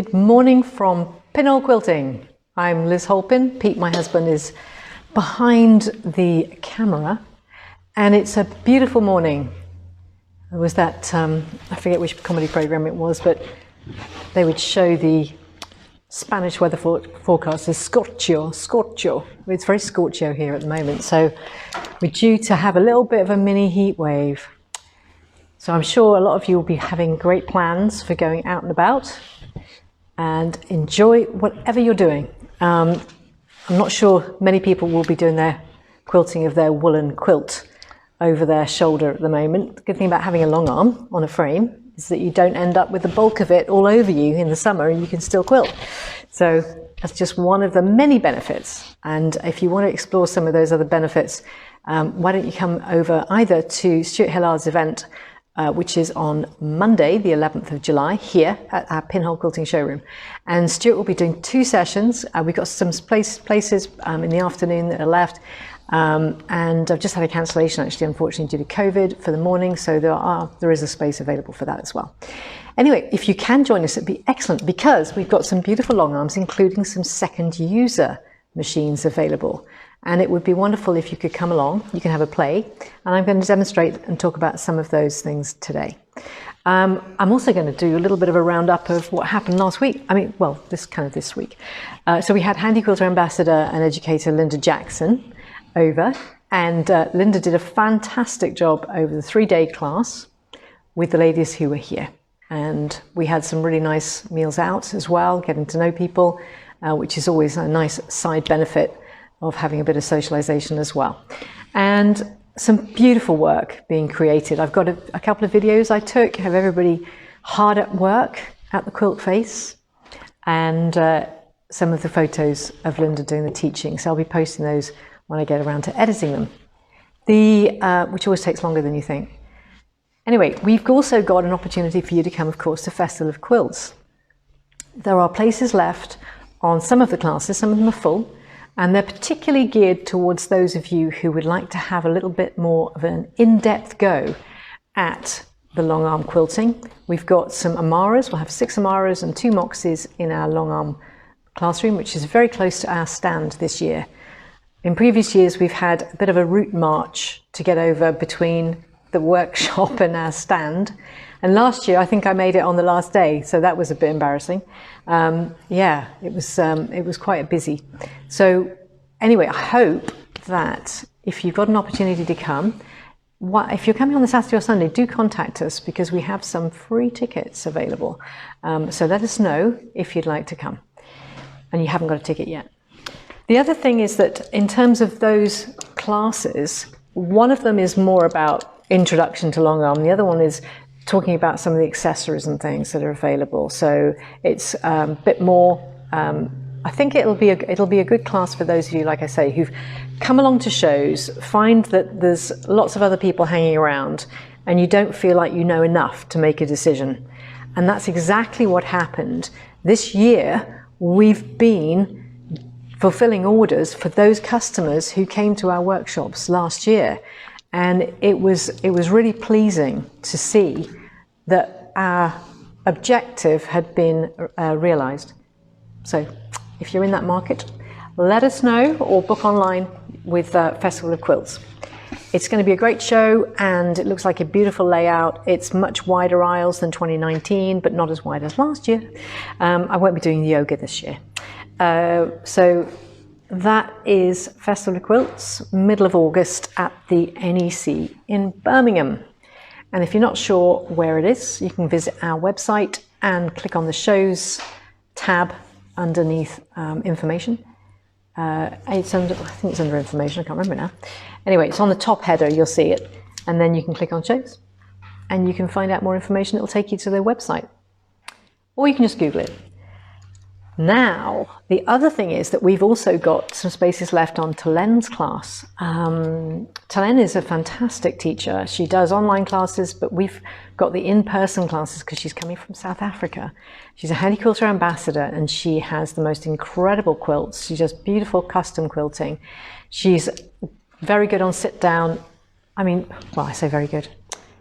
Good morning from Pinhole Quilting. I'm Liz Holpin. Pete, my husband, is behind the camera, and it's a beautiful morning. There was that, I forget which comedy program it was, but they would show the Spanish weather forecast as scorcho. It's very scorcho here at the moment, so we're due to have a little bit of a mini heat wave. So I'm sure a lot of you will be having great plans for going out and about and enjoy whatever you're doing. I'm not sure many people will be doing their quilting of their woolen quilt over their shoulder at the moment. The good thing about having a long arm on a frame is that you don't end up with the bulk of it all over you in the summer and you can still quilt. So that's just one of the many benefits. And if you want to explore some of those other benefits, why don't you come over either to Stuart Hillard's event, which is on Monday, the 11th of July, here at our Pinhole Quilting showroom. And Stuart will be doing 2 sessions. We've got some places in the afternoon that are left. And I've just had a cancellation, actually, unfortunately, due to COVID for the morning. So there is a space available for that as well. Anyway, if you can join us, it'd be excellent because we've got some beautiful long arms, including some second user machines available. And it would be wonderful if you could come along. You can have a play, and I'm going to demonstrate and talk about some of those things today. I'm also going to do a little bit of a roundup of what happened last week. This week. So we had Handi Quilter Ambassador and Educator Lynda Jackson over, and Lynda did a fantastic job over the 3-day class with the ladies who were here. And we had some really nice meals out as well, getting to know people, which is always a nice side benefit of having a bit of socialization as well. And some beautiful work being created. I've got a couple of videos I took of everybody hard at work at the quilt face, and some of the photos of Lynda doing the teaching. So I'll be posting those when I get around to editing them, which always takes longer than you think. Anyway, we've also got an opportunity for you to come, of course, to Festival of Quilts. There are places left on some of the classes, some of them are full, and they're particularly geared towards those of you who would like to have a little bit more of an in-depth go at the long arm quilting. We've got some Amaras. We'll have 6 Amaras and 2 Moxies in our long arm classroom, which is very close to our stand this year. In previous years, we've had a bit of a route march to get over between the workshop and our stand. And last year, I think I made it on the last day, so that was a bit embarrassing. It was quite busy. So anyway, I hope that if you've got an opportunity to come, if you're coming on the Saturday or Sunday, do contact us because we have some free tickets available. So let us know if you'd like to come and you haven't got a ticket yet. The other thing is that in terms of those classes, one of them is more about introduction to long arm. The other one is talking about some of the accessories and things that are available. So it's a bit more, I think it'll be a good class for those of you, like I say, who've come along to shows, find that there's lots of other people hanging around and you don't feel like you know enough to make a decision. And that's exactly what happened. This year, we've been fulfilling orders for those customers who came to our workshops last year. And it was really pleasing to see that our objective had been realized. So if you're in that market, let us know or book online with Festival of Quilts. It's going to be a great show and it looks like a beautiful layout. It's much wider aisles than 2019, but not as wide as last year. I won't be doing yoga this year. So that is Festival of Quilts, middle of August at the NEC in Birmingham. And if you're not sure where it is, you can visit our website and click on the shows tab underneath information. I think it's under information, I can't remember now. Anyway, it's on the top header, you'll see it. And then you can click on shows and you can find out more information. It'll take you to their website. Or you can just Google it. Now, the other thing is that we've also got some spaces left on Talen's class. Talen is a fantastic teacher. She does online classes, but we've got the in-person classes because she's coming from South Africa. She's a Handi Quilter Ambassador and she has the most incredible quilts. She does beautiful custom quilting. She's very good on sit down. I say very good.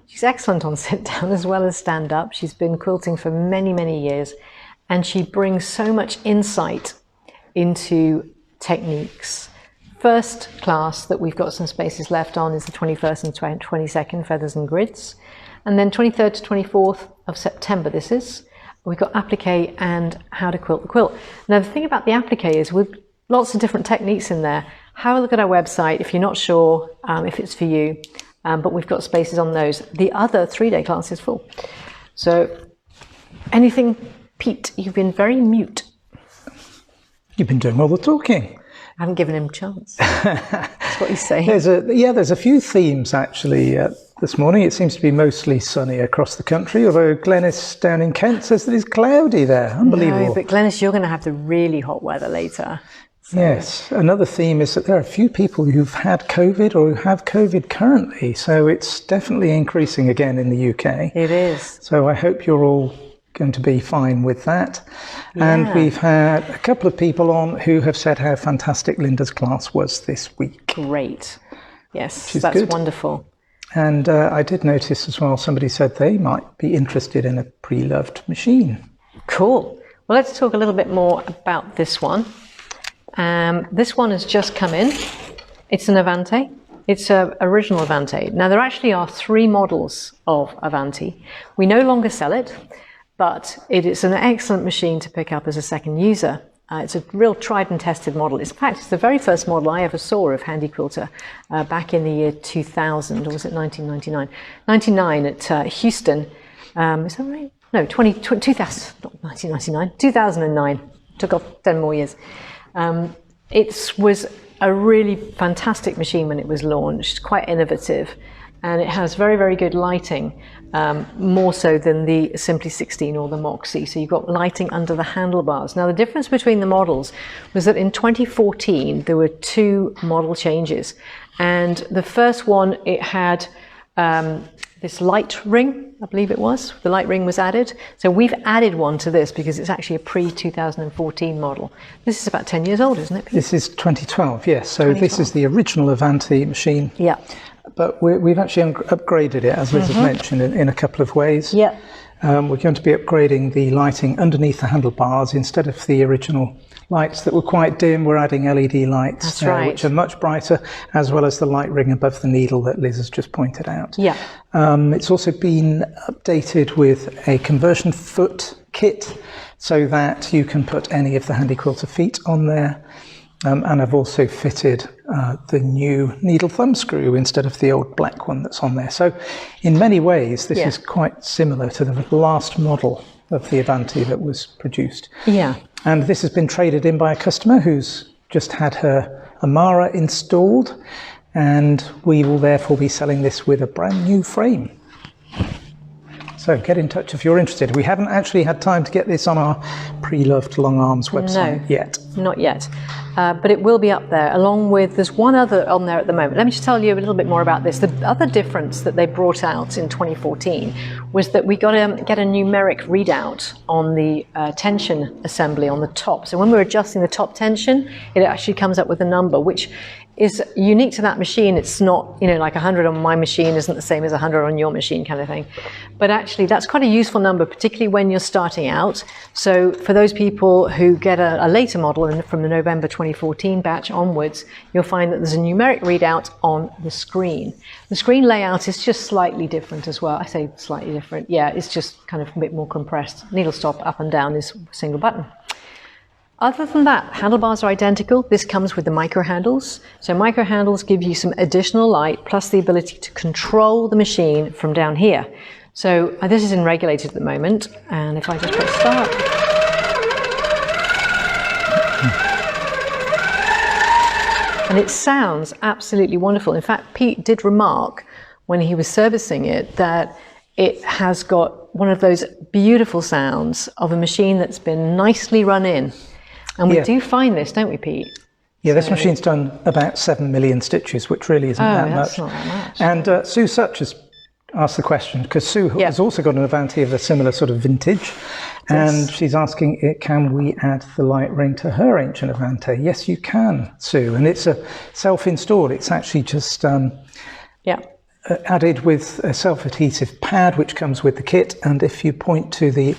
She's excellent on sit down as well as stand up. She's been quilting for many, many years. and she brings so much insight into techniques. First class that we've got some spaces left on is the 21st and 22nd Feathers and Grids, and then 23rd to 24th of September we've got Applique and How to Quilt the Quilt. Now the thing about the Applique is with lots of different techniques in there. Have a look at our website if you're not sure if it's for you, but we've got spaces on those. The other 3-day class is full. So anything, Pete, you've been very mute. You've been doing all the talking. I haven't given him a chance. That's what he's saying. There's a few themes actually this morning. It seems to be mostly sunny across the country, although Glenys down in Kent says that it's cloudy there. Unbelievable. No, but Glenys, you're going to have the really hot weather later. So. Yes. Another theme is that there are a few people who've had COVID or who have COVID currently. So it's definitely increasing again in the UK. It is. So I hope you're all going to be fine with that. Yeah. And we've had a couple of people on who have said how fantastic Lynda's class was this week. Great. Yes, That's good. Wonderful. And I did notice as well, somebody said they might be interested in a pre-loved machine. Cool. Well, let's talk a little bit more about this one. This one has just come in. It's an Avante. It's an original Avante. Now, there actually are 3 models of Avante. We no longer sell it, but it is an excellent machine to pick up as a second user. It's a real tried and tested model. In fact, it's the very first model I ever saw of Handi Quilter back in the year 2000, or was it 1999? 99 at Houston. Is that right? No, 2000, not 1999, 2009. Took off 10 more years. It was a really fantastic machine when it was launched, quite innovative, and it has very, very good lighting, more so than the Simply 16 or the Moxie. So you've got lighting under the handlebars. Now the difference between the models was that in 2014 there were 2 model changes, and the first one, it had this light ring, I believe it was. The light ring was added. So we've added one to this because it's actually a pre-2014 model. This is about 10 years old, isn't it, Pete? This is 2012, yes. So 2012. This is the original Avante machine. Yeah. But we've actually upgraded it, as Liz has mentioned, in a couple of ways. Yeah. We're going to be upgrading the lighting underneath the handlebars. Instead of the original lights that were quite dim, we're adding LED lights, which are much brighter, as well as the light ring above the needle that Liz has just pointed out. Yeah. It's also been updated with a conversion foot kit so that you can put any of the Handi Quilter feet on there. And I've also fitted the new needle thumb screw instead of the old black one that's on there. So in many ways, this is quite similar to the last model of the Avante that was produced. Yeah. And this has been traded in by a customer who's just had her Amara installed, and we will therefore be selling this with a brand new frame. So get in touch if you're interested. We haven't actually had time to get this on our pre-loved Long Arms website yet. Not yet. But it will be up there, along with, there's one other on there at the moment. Let me just tell you a little bit more about this. The other difference that they brought out in 2014 was that we got to get a numeric readout on the tension assembly on the top. So when we're adjusting the top tension, it actually comes up with a number, which is unique to that machine. It's not, you know, like 100 on my machine isn't the same as 100 on your machine kind of thing. But actually that's quite a useful number, particularly when you're starting out. So for those people who get a later model from the November 2014 batch onwards, you'll find that there's a numeric readout on the screen. The screen layout is just slightly different as well. I say slightly different. Yeah, it's just kind of a bit more compressed. Needle stop up and down is a single button. Other than that, handlebars are identical. This comes with the micro handles. So micro handles give you some additional light plus the ability to control the machine from down here. So this is in regulated at the moment. And if I just press start. And it sounds absolutely wonderful. In fact, Pete did remark when he was servicing it that it has got one of those beautiful sounds of a machine that's been nicely run in. And we do find this, don't we, Pete? Yeah, this machine's done about 7 million stitches, which really isn't that much. Not that much. And Sue Such has asked the question, because Sue has also got an Avante of a similar sort of vintage, and she's asking, can we add the light ring to her ancient Avante? Yes, you can, Sue, and it's a self-installed. It's actually just added with a self-adhesive pad, which comes with the kit, and if you point to the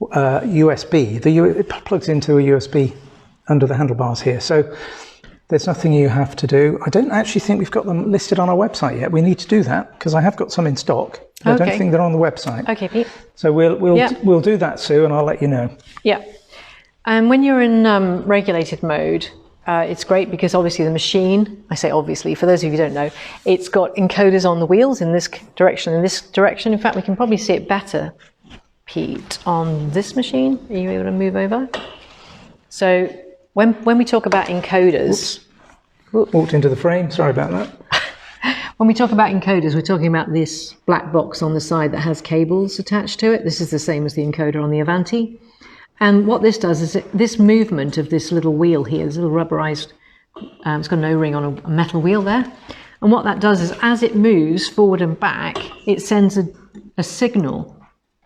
USB. It plugs into a USB under the handlebars here. So there's nothing you have to do. I don't actually think we've got them listed on our website yet. We need to do that because I have got some in stock. I don't think they're on the website. Okay, Pete. So we'll do that, Sue, and I'll let you know. Yeah. And when you're in regulated mode, it's great because obviously the machine, I say obviously, for those of you who don't know, it's got encoders on the wheels in this direction and this direction. In fact, we can probably see it better, Pete, on this machine. Are you able to move over? So when we talk about encoders... Walked into the frame, sorry about that. When we talk about encoders, we're talking about this black box on the side that has cables attached to it. This is the same as the encoder on the Avante. And what this does is this movement of this little wheel here, this little rubberized, it's got an O-ring on a metal wheel there. And what that does is as it moves forward and back, it sends a signal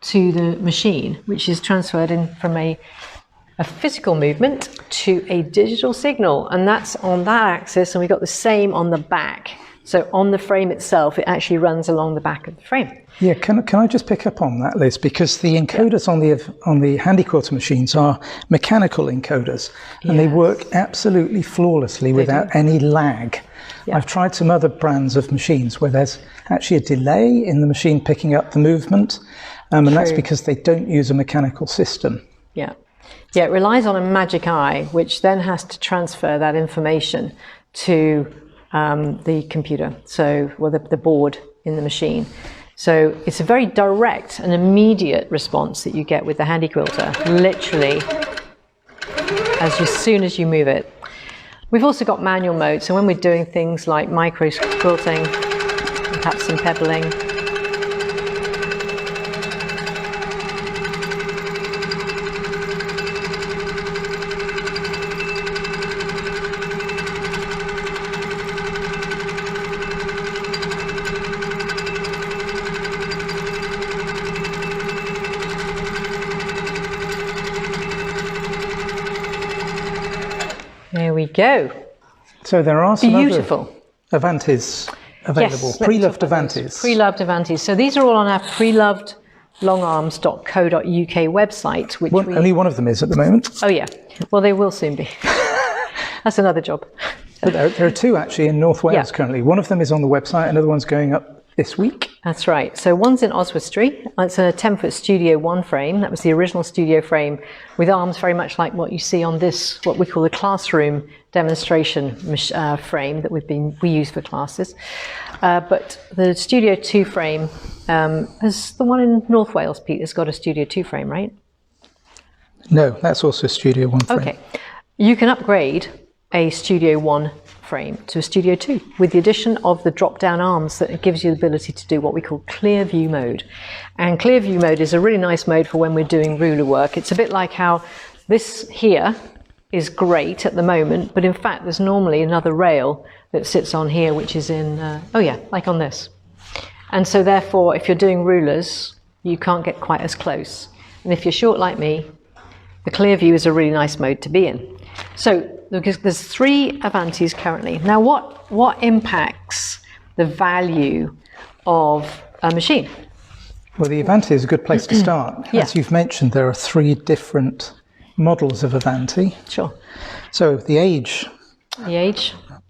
to the machine, which is transferred in from a physical movement to a digital signal. And that's on that axis, and we've got the same on the back. So on the frame itself, it actually runs along the back of the frame. Yeah, can I just pick up on that, Liz? Because the encoders on the Handi quilter machines are mechanical encoders, and they work absolutely flawlessly without any lag. Yeah. I've tried some other brands of machines where there's actually a delay in the machine picking up the movement, and that's because they don't use a mechanical system. Yeah, it relies on a magic eye, which then has to transfer that information to the computer, the board in the machine. So it's a very direct and immediate response that you get with the Handi quilter, literally as soon as you move it. We've also got manual mode, so when we're doing things like micro quilting, perhaps some pebbling, there we go. So there are some beautiful other Avantes available, pre-loved Avantes. Pre-loved Avantes. So these are all on our pre-loved longarms.co.uk website. Which only one of them is at the moment. Oh yeah, well they will soon be. That's another job. But there are two actually in North Wales currently. One of them is on the website, another one's going up this week. That's right. So one's in Oswestry. It's a 10-foot Studio 1 frame. That was the original studio frame with arms very much like what you see on this, what we call the classroom demonstration frame that we use for classes. But the Studio 2 frame is the one in North Wales, Pete, has got a Studio 2 frame, right? No, that's also a Studio 1 frame. Okay. You can upgrade a Studio 1 frame to a Studio 2 with the addition of the drop-down arms that gives you the ability to do what we call clear view mode. And clear view mode is a really nice mode for when we're doing ruler work. It's a bit like how this here is great at the moment, but in fact there's normally another rail that sits on here which is in, like on this. And so therefore if you're doing rulers you can't get quite as close. And if you're short like me, the clear view is a really nice mode to be in. So there's 3 Avantes currently. Now what impacts the value of a machine? Well, the Avante is a good place to start. As you've mentioned, there are 3 different models of Avante. Sure. So the age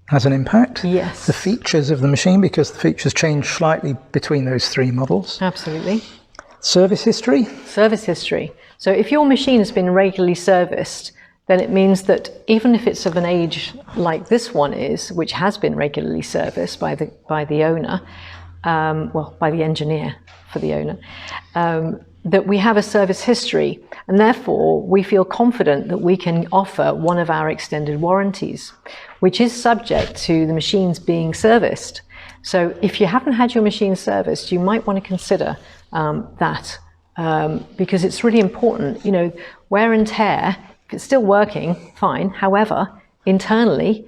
has an impact. Yes. The features of the machine, because the features change slightly between those 3 models. Absolutely. Service history. Service history. So if your machine has been regularly serviced, then it means that even if it's of an age like this one is, which has been regularly serviced by the owner, by the engineer for the owner, that we have a service history, and therefore we feel confident that we can offer one of our extended warranties, which is subject to the machines being serviced. So if you haven't had your machine serviced, you might want to consider that, because it's really important. You know, wear and tear, if it's still working, fine. However, internally,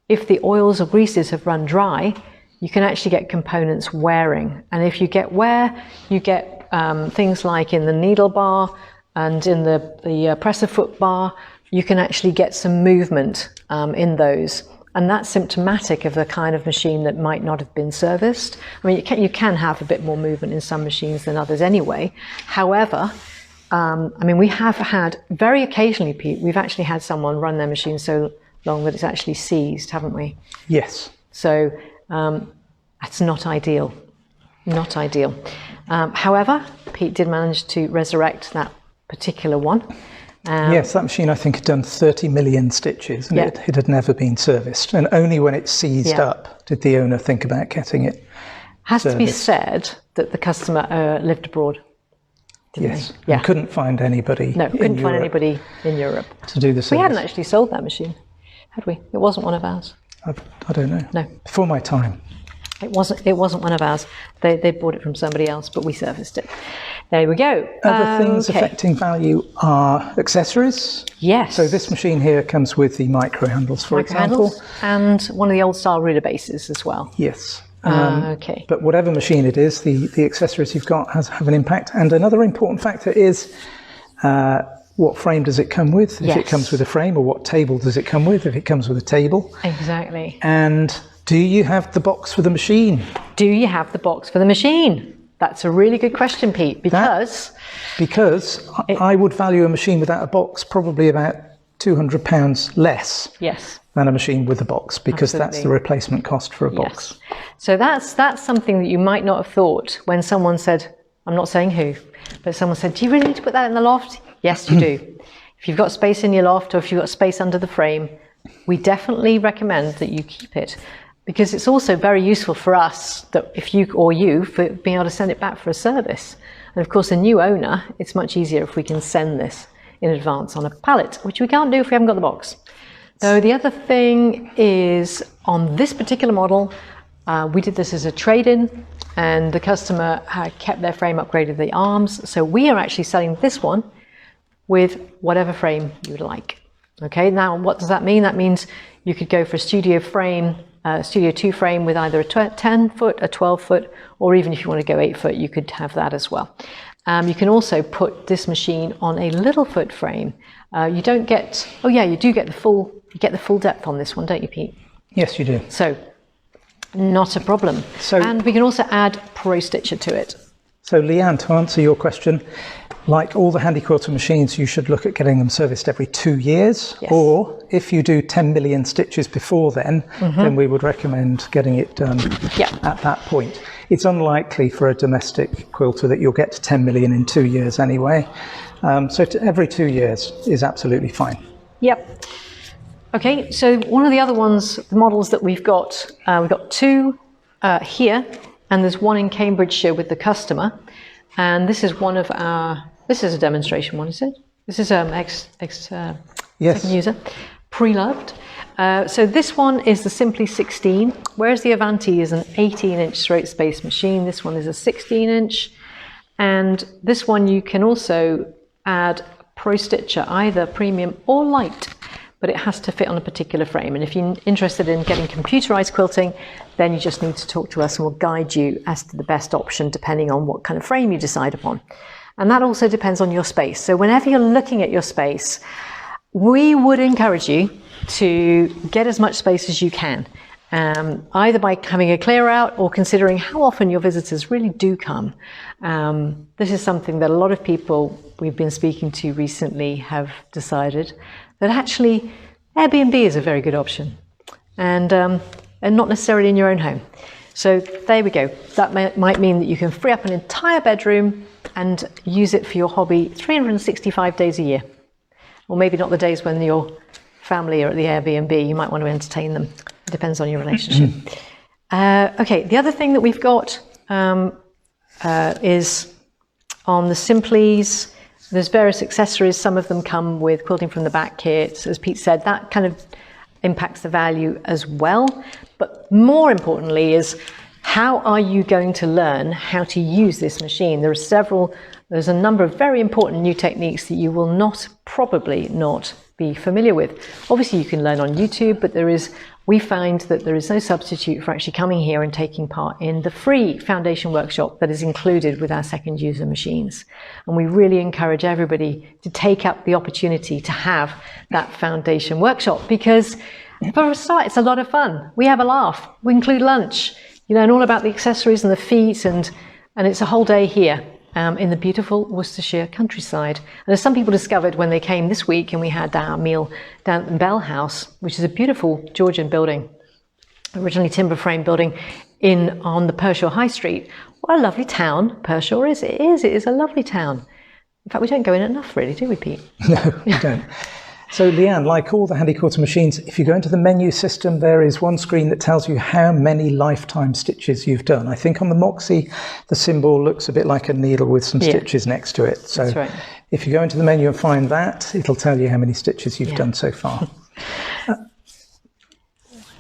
if the oils or greases have run dry, you can actually get components wearing. And if you get wear, you get things like in the needle bar and in the presser foot bar, you can actually get some movement in those. And that's symptomatic of the kind of machine that might not have been serviced. I mean, you can have a bit more movement in some machines than others anyway. However, I mean, we have had, very occasionally, Pete, we've actually had someone run their machine so long that it's actually seized, haven't we? Yes. So that's not ideal. Not ideal. However, Pete did manage to resurrect that particular one. Yes, that machine I think had done 30 million stitches, and it had never been serviced. And only when it seized up did the owner think about getting it Has serviced. to be said that the customer lived abroad. Yes, and couldn't find anybody. No, couldn't find anybody in Europe to do the service. We hadn't actually sold that machine, had we? It wasn't one of ours. I don't know. No, before my time. It wasn't one of ours. They bought it from somebody else, but we serviced it. There we go. Other things affecting value are accessories. Yes. So this machine here comes with the micro handles, for example. And one of the old style ruler bases as well. Yes. Okay. But whatever machine it is, the accessories you've got have an impact. And another important factor is what frame does it come with? If it comes with a frame, or what table does it come with if it comes with a table? Exactly. And do you have the box for the machine? Do you have the box for the machine? That's a really good question, Pete, because I would value a machine without a box probably about £200 less than a machine with a box, because that's the replacement cost for a box. So that's something that you might not have thought when someone said, I'm not saying who, but someone said, do you really need to put that in the loft? Yes, you do. If you've got space in your loft, or if you've got space under the frame, we definitely recommend that you keep it, because it's also very useful for us, that if you for being able to send it back for a service. And of course, a new owner, it's much easier if we can send this in advance on a pallet, which we can't do if we haven't got the box. So the other thing is, on this particular model, we did this as a trade-in, and the customer had kept their frame, upgraded the arms. So we are actually selling this one with whatever frame you would like. Okay, now what does that mean? That means you could go for a Studio frame, Studio 2 frame with either a 10 foot, a 12 foot, or even if you want to go 8 foot, you could have that as well. You can also put this machine on a little foot frame. You don't get, you do get the full depth on this one, don't you, Pete? Yes, you do. So, not a problem. And we can also add Pro Stitcher to it. So, Leanne, to answer your question, like all the Handi Quilter machines, you should look at getting them serviced every 2 years. Yes. Or if you do 10 million stitches before then we would recommend getting it done at that point. It's unlikely for a domestic quilter that you'll get to 10 million in 2 years anyway. So every 2 years is absolutely fine. Yep. Okay, so one of the other ones, the models that we've got two here, and there's one in Cambridgeshire with the customer. And this is one of our, this is a demonstration one, is it? This is second user, pre-loved. So this one is the Simply 16, whereas the Avante is an 18-inch straight space machine. This one is a 16-inch. And this one you can also add Pro Stitcher, either premium or light, but it has to fit on a particular frame. And if you're interested in getting computerized quilting, then you just need to talk to us and we'll guide you as to the best option depending on what kind of frame you decide upon. And that also depends on your space. So whenever you're looking at your space, we would encourage you to get as much space as you can, either by having a clear out or considering how often your visitors really do come. This is something that a lot of people we've been speaking to recently have decided that actually Airbnb is a very good option, and not necessarily in your own home. So there we go. That might mean that you can free up an entire bedroom and use it for your hobby 365 days a year. Or maybe not the days when your family are at the Airbnb, you might want to entertain them. It depends on your relationship. Okay, the other thing that we've got is on the Simplies. There's various accessories. Some of them come with quilting from the back kits. As Pete said, that kind of impacts the value as well. But more importantly is, how are you going to learn how to use this machine? There's a number of very important new techniques that you will probably not be familiar with. Obviously you can learn on YouTube, but we find that there is no substitute for actually coming here and taking part in the free foundation workshop that is included with our second user machines. And we really encourage everybody to take up the opportunity to have that foundation workshop, because for a start, it's a lot of fun. We have a laugh. We include lunch, you learn all about the accessories and the feet, and it's a whole day here. in the beautiful Worcestershire countryside. And as some people discovered when they came this week and we had our meal down at the Bell House, which is a beautiful Georgian building, originally timber frame building on the Pershore High Street. What a lovely town Pershore is. It is a lovely town. In fact, we don't go in enough really, do we, Pete? No, we don't. So Leanne, like all the Handi Quilter machines, if you go into the menu system, there is one screen that tells you how many lifetime stitches you've done. I think on the Moxie, the symbol looks a bit like a needle with some stitches next to it. So that's right. If you go into the menu and find that, it'll tell you how many stitches you've done so far.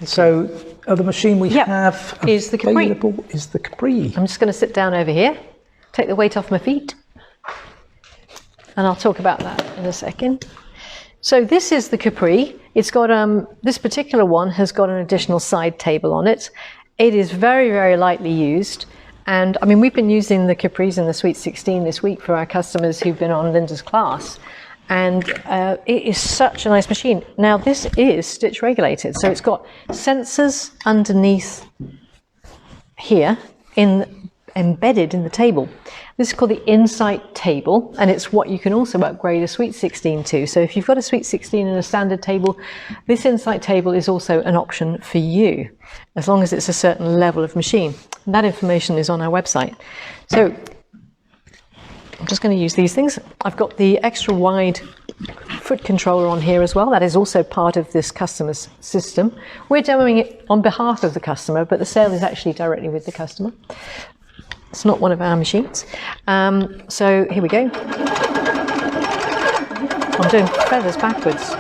So other machine we have is the Capri. available is the Capri. I'm just going to sit down over here, take the weight off my feet, and I'll talk about that in a second. So this is the Capri. It's got this particular one has got an additional side table on it. It is very, very lightly used. And I mean, we've been using the Capris in the Sweet 16 this week for our customers who've been on Lynda's class. And it is such a nice machine. Now this is stitch regulated. So it's got sensors underneath here embedded in the table. This is called the Insight table, and it's what you can also upgrade a Sweet 16 to. So if you've got a Sweet 16 and a standard table, this Insight table is also an option for you, as long as it's a certain level of machine. And that information is on our website. So I'm just going to use these things. I've got the extra wide foot controller on here as well. That is also part of this customer's system. We're demoing it on behalf of the customer, but the sale is actually directly with the customer. It's not one of our machines. So here we go. I'm doing feathers backwards.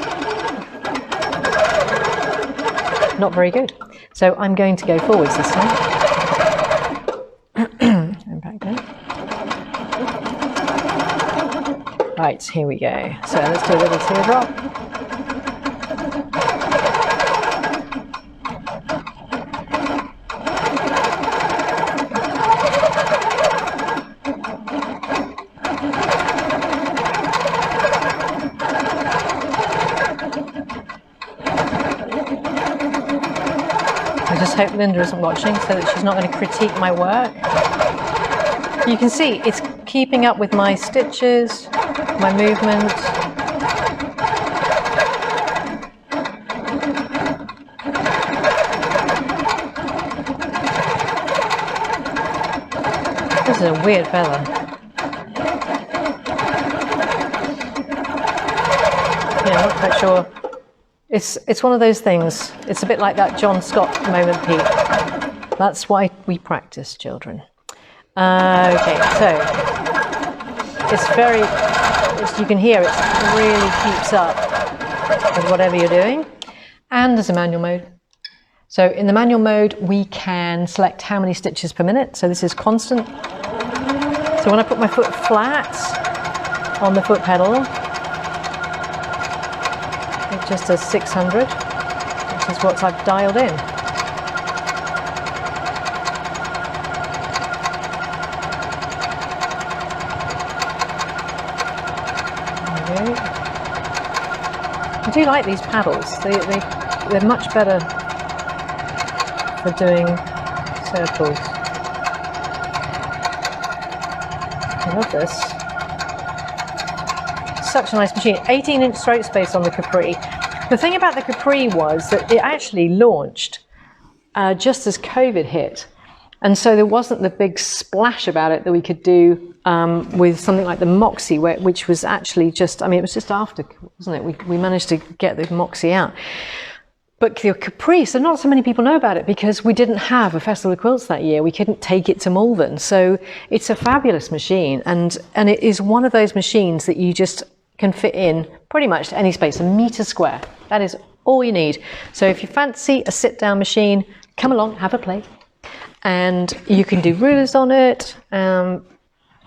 Not very good. So I'm going to go forwards this time. And back there. Right, here we go. So let's do a little teardrop. I just hope Lynda isn't watching so that she's not going to critique my work. You can see it's keeping up with my stitches, my movement. This is a weird feather. Yeah, I'm not quite sure. It's one of those things. It's a bit like that John Scott moment, Pete. That's why we practice, children. Okay, so it's very, as you can hear, it really keeps up with whatever you're doing. And there's a manual mode. So in the manual mode, we can select how many stitches per minute. So this is constant. So when I put my foot flat on the foot pedal, it just does 600, which is what I've dialed in. I do like these paddles. They're much better for doing circles. I love this. Such a nice machine. 18-inch throat space on the Capri. The thing about the Capri was that it actually launched just as COVID hit. And so there wasn't the big splash about it that we could do with something like the Moxie, which was actually just, I mean, it was just after, wasn't it? We managed to get the Moxie out. But the Capri, so not so many people know about it because we didn't have a Festival of Quilts that year. We couldn't take it to Malvern. So it's a fabulous machine. And it is one of those machines that you just can fit in pretty much to any space, a metre square. That is all you need. So if you fancy a sit-down machine, come along, have a play. And you can do rulers on it,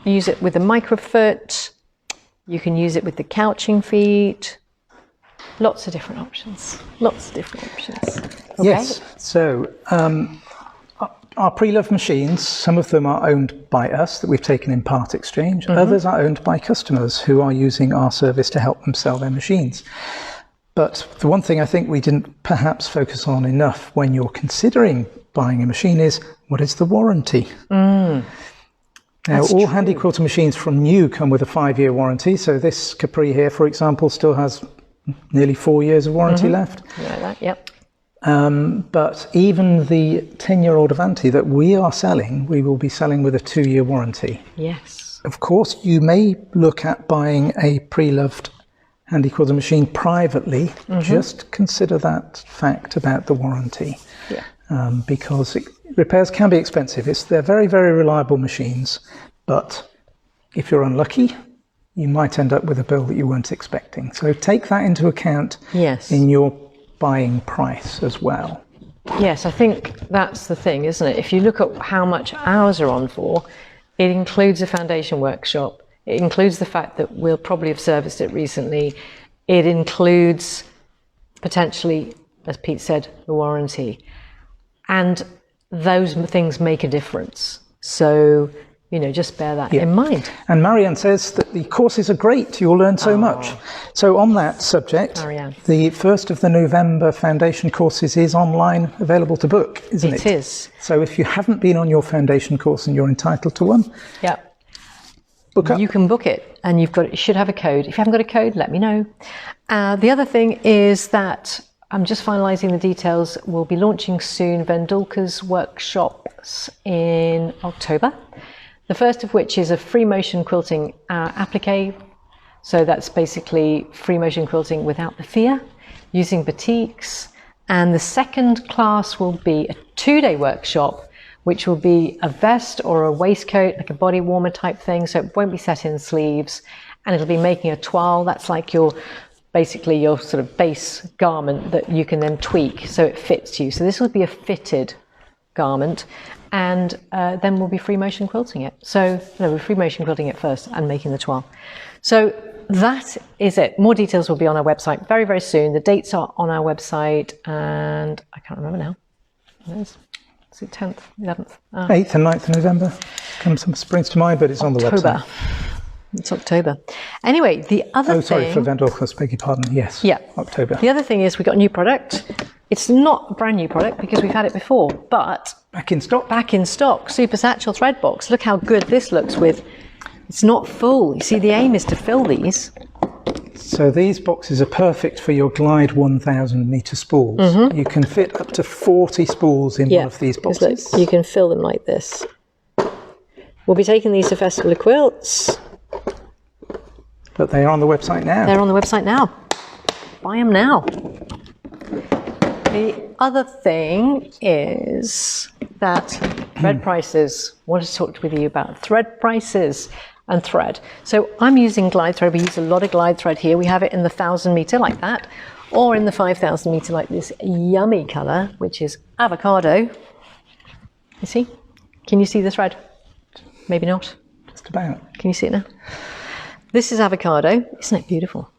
use it with a microfoot, you can use it with the couching feet, lots of different options, Okay. Yes, so our pre-loved machines, some of them are owned by us that we've taken in part exchange, others are owned by customers who are using our service to help them sell their machines. But the one thing I think we didn't perhaps focus on enough when you're considering buying a machine is, what is the warranty? Now, That's all true. Handi quilter machines from new come with a 5-year warranty. So this Capri here, for example, still has nearly 4 years of warranty left. Like that, yep. But even the 10-year-old Avante that we are selling, we will be selling with a 2-year warranty. Yes. Of course, you may look at buying a pre-loved Handi quilter machine privately. Just consider that fact about the warranty. Yeah. Because repairs can be expensive. They're very, very reliable machines, but if you're unlucky, you might end up with a bill that you weren't expecting. So take that into account Yes. in your buying price as well. Yes, I think that's the thing, isn't it? If you look at how much ours are on for, it includes a foundation workshop. It includes the fact that we'll probably have serviced it recently. It includes potentially, as Pete said, the warranty. And those things make a difference. So, just bear that in mind. And Marianne says that the courses are great. You'll learn so much. So on that subject, Marianne. the 1st of the November foundation courses is online, available to book, isn't it? It is. So if you haven't been on your foundation course and you're entitled to one, Yeah. book up. You can book it, and you should have a code. If you haven't got a code, let me know. The other thing is that I'm just finalising the details. We'll be launching soon Vendulka's workshops in October. The first of which is a free motion quilting applique. So that's basically free motion quilting without the fear, using batiks. And the second class will be a 2-day workshop, which will be a vest or a waistcoat, like a body warmer type thing. So it won't be set in sleeves, and it'll be making a toile. That's like basically your sort of base garment that you can then tweak so it fits you. So this will be a fitted garment, and then we'll be free motion quilting it. So we're free motion quilting it first and making the toile. So that is it. More details will be on our website very, very soon. The dates are on our website, and I can't remember now. Is it 10th, 11th? 8th and 9th of November. Springs to mind, but it's on the website. It's October. Anyway, the other sorry, thing... for Vendulka's, beg your pardon. Yes, Yeah. October. The other thing is we got a new product. It's not a brand new product because we've had it before, but Back in stock. back in stock, Super Satchel thread box. Look how good this looks with... It's not full. You see, the aim is to fill these. So these boxes are perfect for your Glide 1000 metre spools. You can fit up to 40 spools in one of these boxes. Look, you can fill them like this. We'll be taking these to Festival of Quilts. But they are on the website now. They're on the website now. Buy them now. The other thing is that thread prices. I wanted to talk with you about thread prices and thread. So I'm using glide thread. We use a lot of glide thread here. We have it in the 1,000 metre like that, or in the 5,000 metre like this yummy colour, which is avocado. You see? Can you see the thread? Maybe not. Just about. Can you see it now? This is avocado. Isn't it beautiful?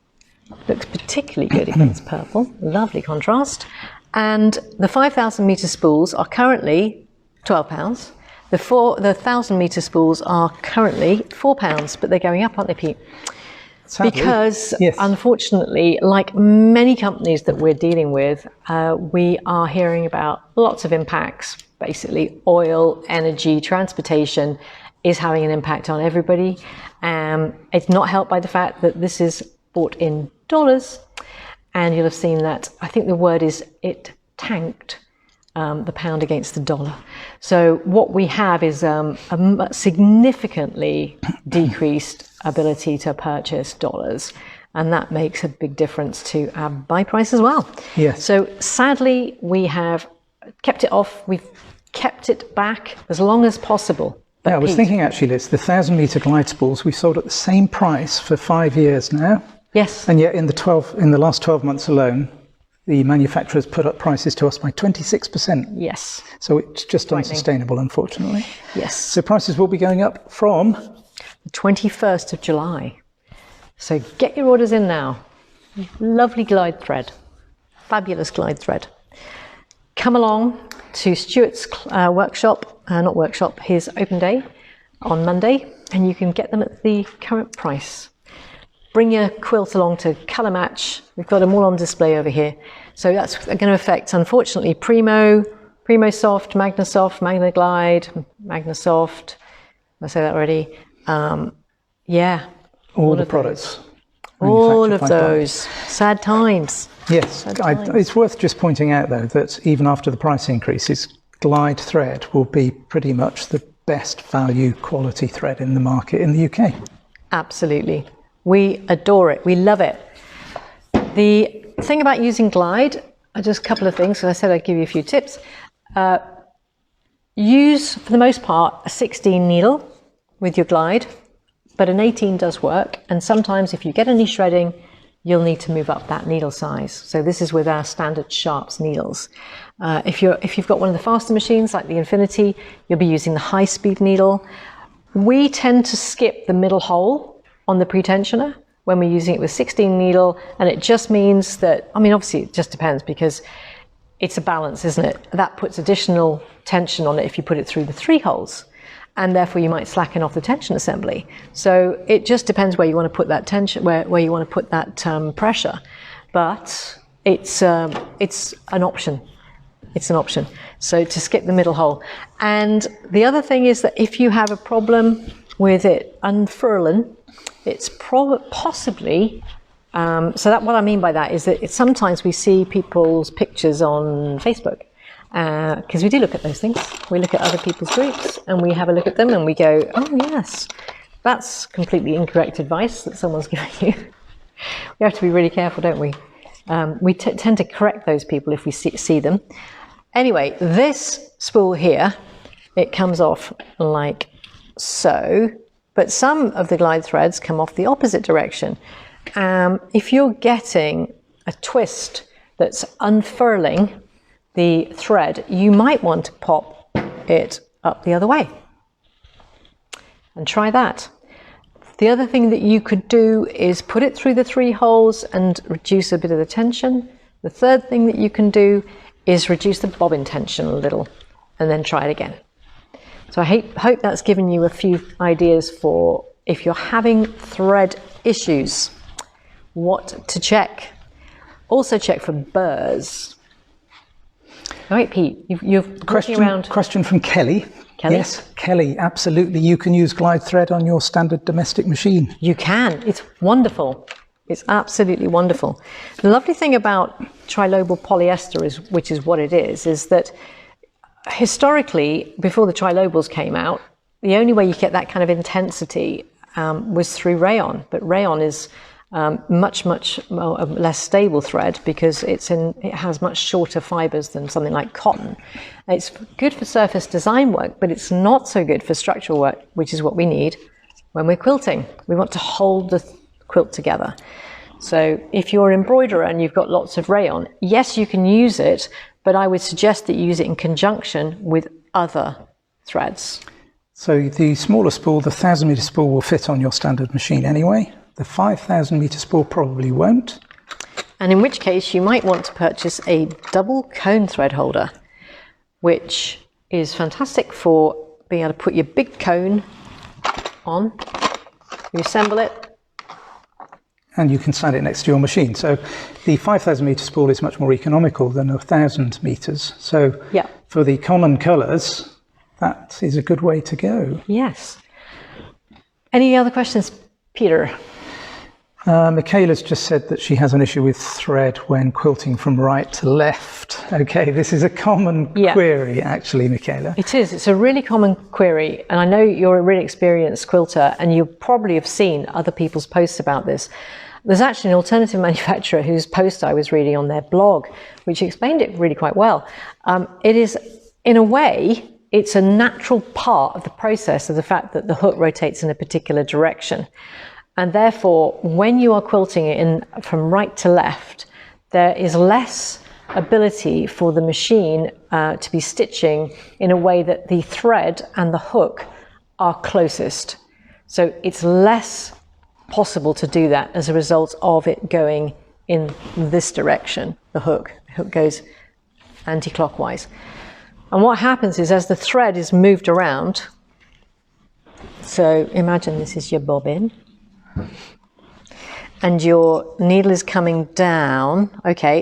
Looks particularly good against purple. Lovely contrast. And the 5,000 metre spools are currently £12. The 1,000 metre spools are currently £4, but they're going up, aren't they, Pete? Sadly, Because, yes. unfortunately, like many companies that we're dealing with, we are hearing about lots of impacts. Basically, oil, energy, transportation is having an impact on everybody. It's not helped by the fact that this is bought in dollars, and you'll have seen that, I think the word is, it tanked the pound against the dollar. So what we have is a significantly decreased ability to purchase dollars, and that makes a big difference to our buy price as well. Yes. So sadly, we have kept it off. We've kept it back as long as possible. But Yeah, I was Pete, thinking actually, Liz, the 1,000 metre glide spools we've sold at the same price for 5 years now, yes, and yet in the last 12 months alone, the manufacturers put up prices to us by 26%. yes, So it's just unsustainable, unfortunately. yes. So prices will be going up from The 21st of July. So get your orders in now. Lovely glide thread, fabulous glide thread. Come along to Stuart's his open day on Monday, and you can get them at the current price. Bring your quilt along to colour match. We've got them all on display over here. So that's going to affect, unfortunately, Primo Soft, Magna Soft, Magna Glide, Magna Soft, I say that already? Yeah. All the products. All of manufactured by those. Sad times. Yes, it's worth just pointing out though that even after the price increases, Glide thread will be pretty much the best value quality thread in the market in the UK. Absolutely. We adore it. We love it. The thing about using Glide, just a couple of things, as I said I'd give you a few tips. Use, for the most part, a 16 needle with your Glide, but an 18 does work. And sometimes if you get any shredding, you'll need to move up that needle size. So this is with our standard sharps needles. If you've got one of the faster machines like the Infinity, you'll be using the high-speed needle. We tend to skip the middle hole on the pretensioner when we're using it with 16 needle, and it just means that, I mean, obviously it just depends because it's a balance, isn't it? That puts additional tension on it if you put it through the 3 holes, and therefore you might slacken off the tension assembly. So it just depends where you want to put that tension, where you want to put that pressure. But it's an option. It's an option. So to skip the middle hole. And the other thing is that if you have a problem with it unfurling, it's possibly, so that what I mean by that is that sometimes we see people's pictures on Facebook, because we do look at those things. We look at other people's groups and we have a look at them and we go, oh yes, that's completely incorrect advice that someone's giving you. We have to be really careful, don't we? We tend to correct those people if we see them. Anyway, this spool here, it comes off like so, but some of the Glide threads come off the opposite direction. If you're getting a twist that's unfurling the thread, you might want to pop it up the other way and try that. The other thing that you could do is put it through the 3 holes and reduce a bit of the tension. The third thing that you can do is reduce the bobbin tension a little and then try it again. So I hope that's given you a few ideas for if you're having thread issues, what to check. Also check for burrs. All right, Pete, you're looking around. Question from Kelly. Kelly? Yes, Kelly, absolutely. You can use Glide thread on your standard domestic machine. You can. It's wonderful. It's absolutely wonderful. The lovely thing about trilobal polyester, which is what it is that historically, before the trilobals came out, the only way you get that kind of intensity was through rayon. But rayon is much less stable thread because it has much shorter fibers than something like cotton. It's good for surface design work, but it's not so good for structural work, which is what we need when we're quilting. We want to hold the quilt together. So if you're an embroiderer and you've got lots of rayon, yes, you can use it, but I would suggest that you use it in conjunction with other threads. So the smaller spool, the 1,000 metre spool, will fit on your standard machine anyway. The 5,000 metre spool probably won't. And in which case you might want to purchase a double cone thread holder, which is fantastic for being able to put your big cone on, you assemble it, and you can stand it next to your machine. So the 5,000 metre spool is much more economical than 1,000 metres. So yeah, for the common colours, that is a good way to go. Yes. Any other questions, Peter? Michaela's just said that she has an issue with thread when quilting from right to left. Okay, this is a common query, actually, Michaela. It is. It's a really common query, and I know you're a really experienced quilter, and you probably have seen other people's posts about this. There's actually an alternative manufacturer whose post I was reading on their blog, which explained it really quite well. It is, in a way, it's a natural part of the process of the fact that the hook rotates in a particular direction. And therefore, when you are quilting it from right to left, there is less ability for the machine to be stitching in a way that the thread and the hook are closest. So it's less possible to do that as a result of it going in this direction, the hook. The hook goes anti-clockwise. And what happens is as the thread is moved around, so imagine this is your bobbin, and your needle is coming down. Okay,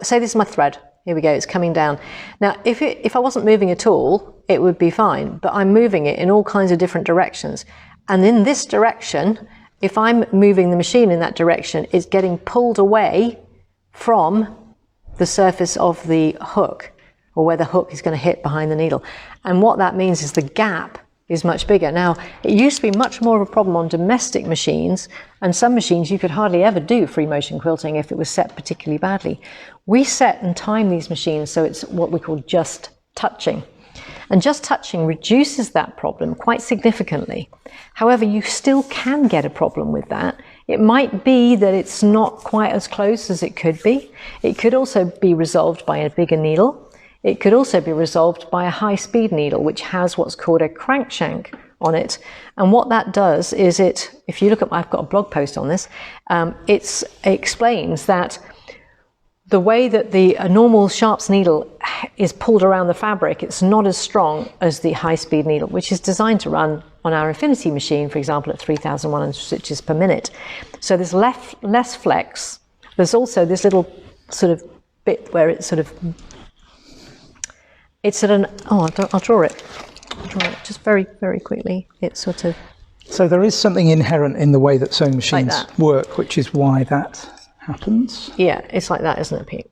say this is my thread. Here we go, it's coming down. Now, if I wasn't moving at all, it would be fine, but I'm moving it in all kinds of different directions. And in this direction, if I'm moving the machine in that direction, it's getting pulled away from the surface of the hook, or where the hook is going to hit behind the needle. And what that means is the gap is much bigger. Now, it used to be much more of a problem on domestic machines, and some machines you could hardly ever do free motion quilting if it was set particularly badly. We set and time these machines so it's what we call just touching. And just touching reduces that problem quite significantly. However, you still can get a problem with that. It might be that it's not quite as close as it could be. It could also be resolved by a bigger needle. It could also be resolved by a high-speed needle, which has what's called a crankshank on it. And what that does is if you look at, I've got a blog post on this, it explains that the way that a normal sharps needle is pulled around the fabric, it's not as strong as the high-speed needle, which is designed to run on our Infinity machine, for example, at 3,100 stitches per minute. So there's less flex. There's also this little sort of bit where it's sort of, it's at an, I'll draw it. I'll draw it just very, very quickly. It's sort of... So there is something inherent in the way that sewing machines work, which is why that happens. Yeah, it's like that, isn't it, Pete?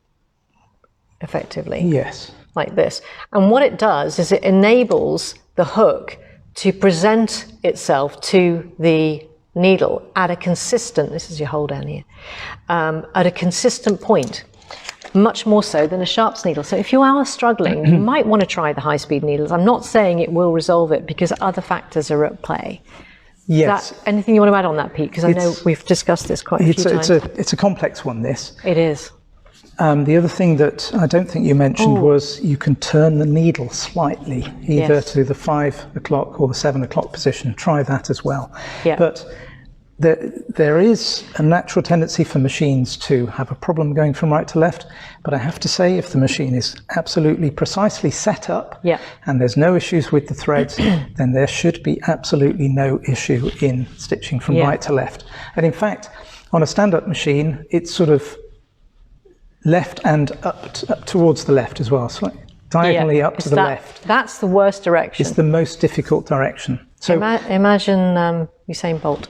Effectively. Yes. Like this. And what it does is it enables the hook to present itself to the needle at a consistent, this is your hole down here, at a consistent point, much more so than a sharps needle. So if you are struggling, you might want to try the high-speed needles. I'm not saying it will resolve it because other factors are at play. Yes. Anything you want to add on that, Pete? Because I know we've discussed this quite a few times. It's a complex one, this. It is. The other thing that I don't think you mentioned was you can turn the needle slightly, either to the 5 o'clock or the 7 o'clock position. Try that as well. Yeah. But there is a natural tendency for machines to have a problem going from right to left. But I have to say, if the machine is absolutely precisely set up and there's no issues with the threads, then there should be absolutely no issue in stitching from right to left. And in fact, on a stand-up machine, it's sort of left and up towards the left as well, so diagonally up to the left. That's the worst direction. It's the most difficult direction. So imagine Usain Bolt.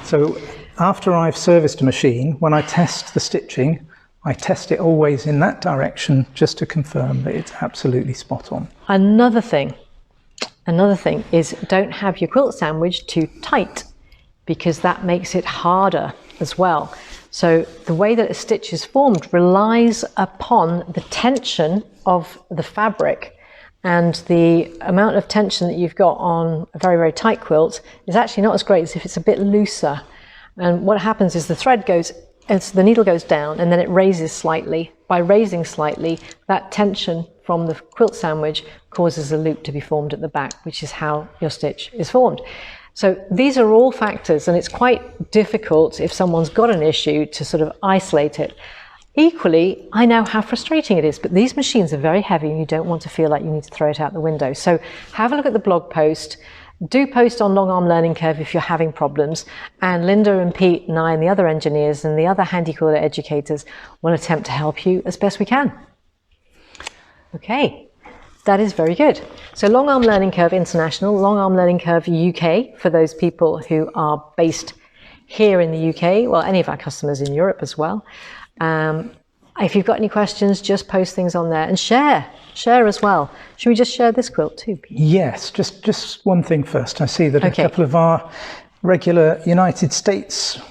So after I've serviced a machine, when I test the stitching, I test it always in that direction just to confirm that it's absolutely spot on. Another thing is don't have your quilt sandwich too tight, because that makes it harder as well. So the way that a stitch is formed relies upon the tension of the fabric, and the amount of tension that you've got on a very, very tight quilt is actually not as great as if it's a bit looser. And what happens is the needle goes down and then it raises slightly. By raising slightly, that tension from the quilt sandwich causes a loop to be formed at the back, which is how your stitch is formed. So these are all factors, and it's quite difficult if someone's got an issue to sort of isolate it. Equally, I know how frustrating it is, but these machines are very heavy and you don't want to feel like you need to throw it out the window. So have a look at the blog post. Do post on Long Arm Learning Curve if you're having problems, and Lynda and Pete and I and the other engineers and the other Handi quilter educators will attempt to help you as best we can. Okay. That is very good. So Long Arm Learning Curve International, Long Arm Learning Curve UK for those people who are based here in the UK, well, any of our customers in Europe as well. If you've got any questions, just post things on there and share as well. Should we just share this quilt too, Pete? Yes, just one thing first. I see that a couple of our regular United States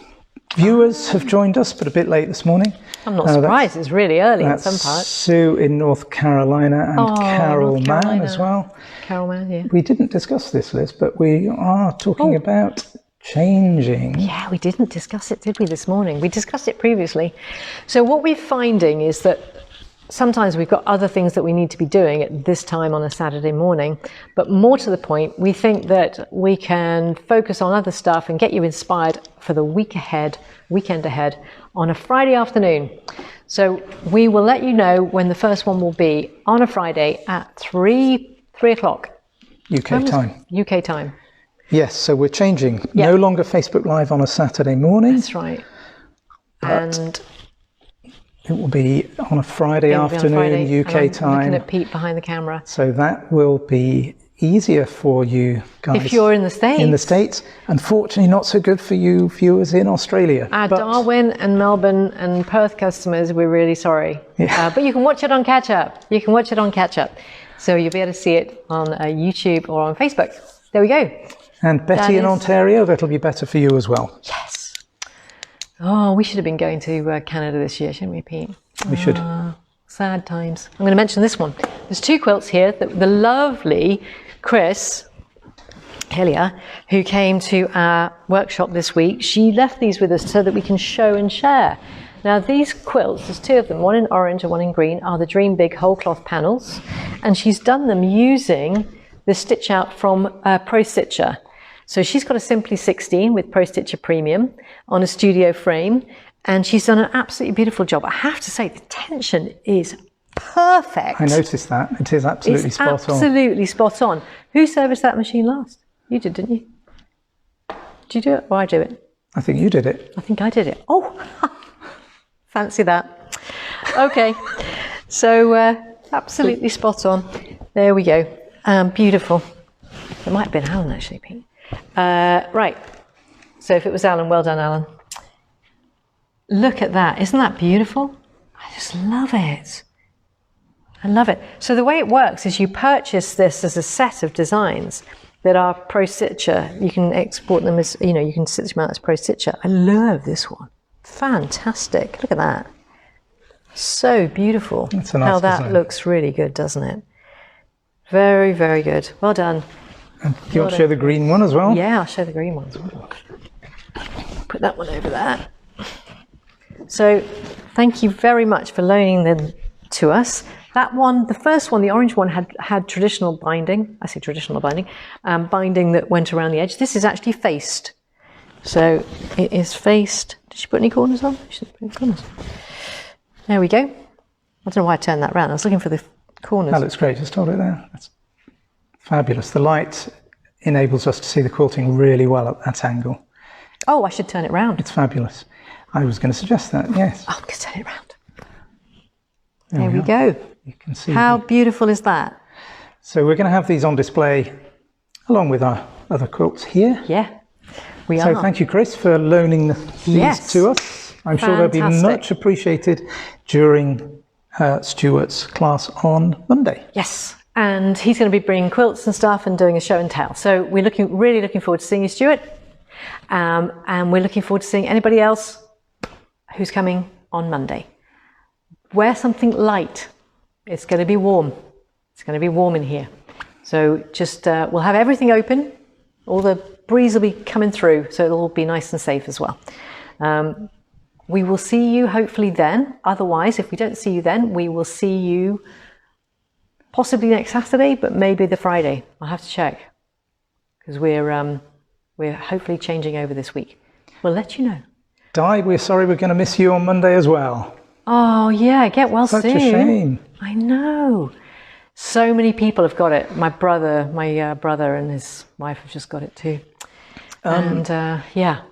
viewers have joined us, but a bit late this morning. I'm not surprised, it's really early in some parts. Sue in North Carolina and Carol Mann as well. Carol Mann, yeah. We didn't discuss this, Liz, but we are talking about changing. Yeah, we didn't discuss it, did we, this morning? We discussed it previously. So what we're finding is that sometimes we've got other things that we need to be doing at this time on a Saturday morning, but more to the point, we think that we can focus on other stuff and get you inspired for the weekend ahead on a Friday afternoon. So we will let you know when the first one will be on a Friday at 3 o'clock. UK time. UK time. Yes, so we're changing. No longer Facebook Live on a Saturday morning. That's right. And It will be on a Friday It'll be on afternoon, Friday, UK and I'm time. looking at Pete behind the camera. So that will be easier for you guys. If you're in the States. In the States. Unfortunately, not so good for you viewers in Australia. Our but Darwin and Melbourne and Perth customers, we're really sorry. Yeah. But you can watch it on catch up. You can watch it on catch up. So you'll be able to see it on YouTube or on Facebook. There we go. And Betty in Ontario, that'll be better for you as well. Yes. Oh, we should have been going to Canada this year, shouldn't we, Pete? We should. Sad times. I'm going to mention this one. There's 2 quilts here. The lovely Chris Hillier, who came to our workshop this week, she left these with us so that we can show and share. Now these quilts, there's 2 of them, one in orange and one in green, are the Dream Big whole cloth panels, and she's done them using the stitch out from Pro Stitcher. So she's got a Simply 16 with Pro Stitcher Premium on a studio frame, and she's done an absolutely beautiful job. I have to say, the tension is perfect. I noticed that. It is absolutely spot on. Absolutely spot on. Who serviced that machine last? You did, didn't you? Did you do it or I do it? I think you did it. I think I did it. Oh, fancy that. Okay, so absolutely spot on. There we go. Beautiful. It might have been Alan actually, Pete. Right. So if it was Alan, well done, Alan. Look at that. Isn't that beautiful? I just love it. I love it. So the way it works is you purchase this as a set of designs that are Pro Stitcher. You can export them as, you can stitch them out as Pro Stitcher. I love this one. Fantastic. Look at that. So beautiful. That's a nice How that design. looks really good, doesn't it? Very, very good. Well done. And do you want to show the green one as well? Yeah, I'll show the green one as well. Put that one over there. So thank you very much for loaning them to us. That one, the first one, the orange one, had traditional binding. I say traditional binding, binding that went around the edge. This is actually faced. So it is faced. Did she put any corners on? She didn't put any corners. There we go. I don't know why I turned that round. I was looking for the corners. That looks great. Just hold it there. That's fabulous. The light enables us to see the quilting really well at that angle. Oh, I should turn it round. It's fabulous. I was going to suggest that, yes. Oh, I'm going to turn it round. There we go. You can see. How beautiful is that? So we're going to have these on display along with our other quilts here. Yeah, we So are. thank you, Chris, for loaning these to us. I'm sure they'll be much appreciated during Stuart's class on Monday. Yes, and he's going to be bringing quilts and stuff and doing a show and tell. So we're really looking forward to seeing you, Stuart. And we're looking forward to seeing anybody else who's coming on Monday. Wear something light. It's going to be warm. It's going to be warm in here. So just, we'll have everything open. All the breeze will be coming through, so it'll all be nice and safe as well. We will see you hopefully then. Otherwise, if we don't see you then, we will see you possibly next Saturday, but maybe the Friday. I'll have to check because we're hopefully changing over this week. We'll let you know. Di, we're sorry we're going to miss you on Monday as well. Oh yeah, get well soon. Such a shame. I know. So many people have got it. My brother and his wife have just got it too. Yeah.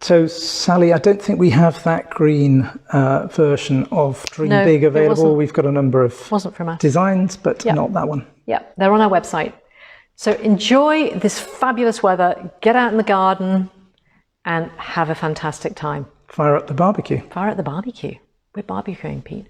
So Sally, I don't think we have that green version of Dream Big available. We've got a number of wasn't from us. designs, but not that one. Yeah, they're on our website. So enjoy this fabulous weather. Get out in the garden and have a fantastic time. Fire up the barbecue. Fire at the barbecue. We're barbecuing, Pete.